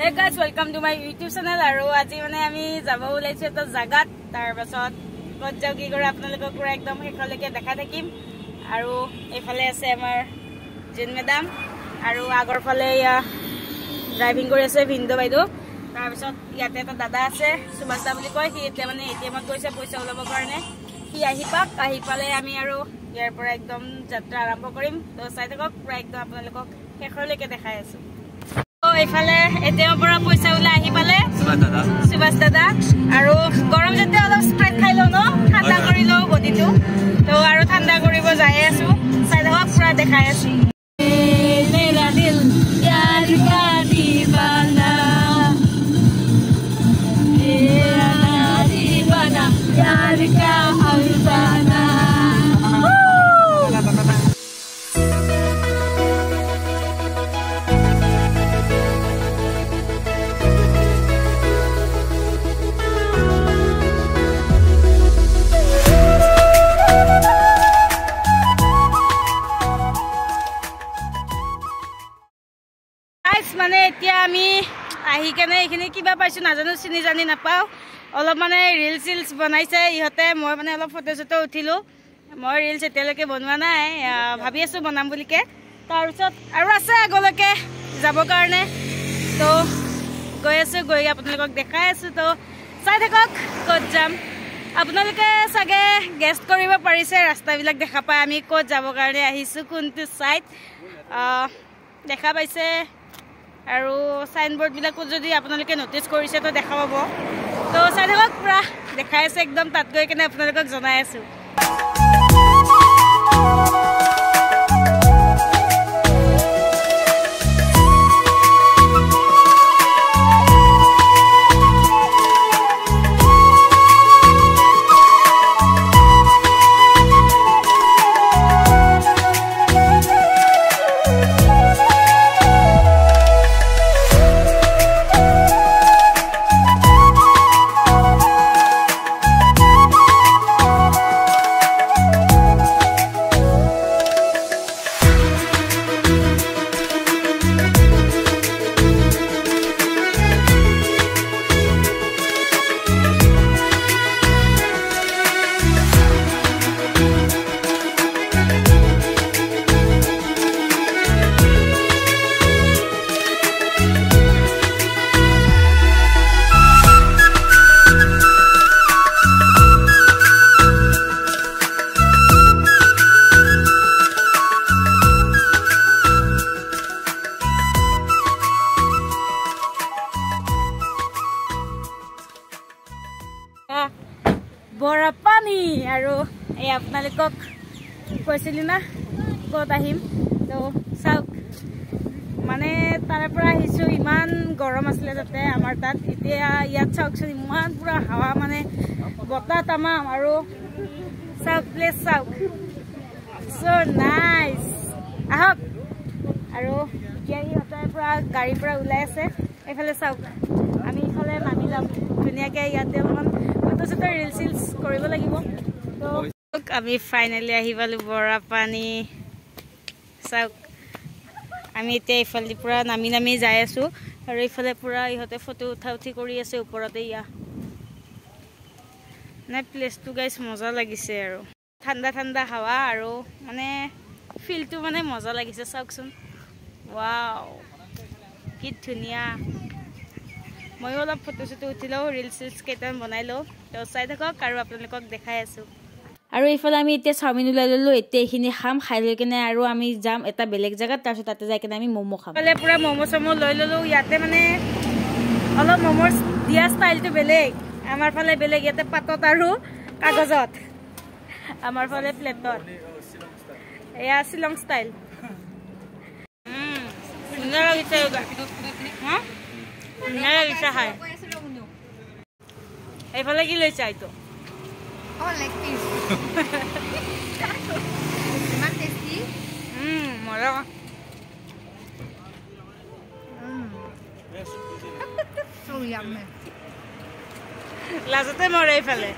Hey guys, welcome to my YouTube channel. Aru aji mane ami jabo ulaichu eta jagat tar pasot kot jau ki kore apnalok pura ekdom hekoleke dekha thakim aru efale ase amar Jin madam aru agor phale ya driving kori ase Bindo baido tar pasot yate eta dada ase Subhasa boli koi hi ete mane ATM ot goise paisa ulabo karone hi ahi pale ami aru yar pura ekdom jatra arambho korim to sai thakok pura ekdom apnalok hekoleke dekhai asu এফালে এতেও পৰা পইচা উলা আহি পালে সুভাষ দাদা আৰু গৰম যেতে অলপ স্প্ৰেড খাই লও ন ঠাণ্ডা কৰি লও বডিটো তো আৰু ঠাণ্ডা কৰিব যাই আছো চাই দেখক পুৰা দেখাই আছো মেৰা দিল यार का दीवाना मेरा दीवाना यार का अफसाना মানে এতিয়া আমি আহি কেনে এখিনি কিবা পাইছো নাজানো চিনি জানি নাপাও অলপ মানে ৰিলস বনাইছে ইহতে মই মানে অলপ ফটো চটো উঠিলো মই ৰিলস এতিয়ালৈকে বনোৱা নাই ভাবি আছো বনাম বুলিকে তাৰ পিছত আৰু আছে আগলৈকে যাব কাৰণে তো গৈ আছো গৈ আপোনালোকক দেখাই আছো তো চাই থাকক ক'ত যাম আপোনালোকে সাগে গেষ্ট কৰিব পাৰিছে ৰাস্তাবিলাক দেখা পাই আমি ক'ত যাব কাৰণে আহিছো কোনটো সাইড দেখা পাইছে আৰু সাইনবোৰ্ড বিলাকো যদি আপোনালোকে নোটিস কৰিছে তো দেখা পাব তো চাই থাকক পুৰা দেখাই আছে একদম তাত গৈ কেনে আপোনালোকক জনাই আছো বৰা পানী আৰু এই আপোনালোকক কৈছিলি না ক'ত আহিম তো চাওক মানে তাৰ পৰা আহিছো ইমান গৰম আছিলে তাতে আমাৰ তাত এতিয়া ইয়াত চাওকচোন ইমান পুৰা হাৱা মানে বতাহ তামাম আৰু চাওক প্লেচ চাওক so nice আহক আৰু এতিয়া ইহঁতে পুৰা গাড়ীৰ পৰা ওলাই আছে এইফালে চাওক আমি ইফালে নামি যাম ধুনীয়াকৈ ইয়াতে অলপমান ফটো ৰিলস কৰিব লাগিব তো আমি ফাইনালি আহি পালো বৰা পানী চাওক আমি এতিয়া ইফালে পুৰা নামি যাই আছো আৰু ইফালে পুৰা ইহঁতে ফটো উঠি কৰি আছে ওপৰতে ইয়া মানে প্লেচটো গাইছ মজা লাগিছে আৰু ঠাণ্ডা হাৱা আৰু মানে ফিলটো মানে মজা লাগিছে চাওকচোন ওয়াও কি ধুনীয়া মই অলপ ফটো চটো উঠিলো ৰিলস কেইটামান বনাই লো তো চাই থাকক আৰু আপোনালোকক দেখাই আছো আৰু ইফালে আমি এতিয়া চাওমিন উলাই ললো এতিয়া এইখিনি খাম খাই লৈ কেনে আৰু আমি যাম এটা বেলেগ জায়গাত তাৰপিছত তাতে যাই কেনে আমি মমো খাম ইফালে পুৰা মমো চমো লৈ ললো ইয়াতে মানে অলপ মমোৰ দিয়া ষ্টাইলটো বেলেগ আমাৰ ফালে বেলেগ ইয়াতে পাতত আৰু কাগজত আমাৰ ফালে প্লেটত এয়া শিলং ষ্টাইল সুন্দৰ লাগিছে হা সুন্দৰ লাগিছে খাই এইফালে কি লৈছে আইতো leg piece. Más tasty. Mola. So yummy. Lázate more ifale.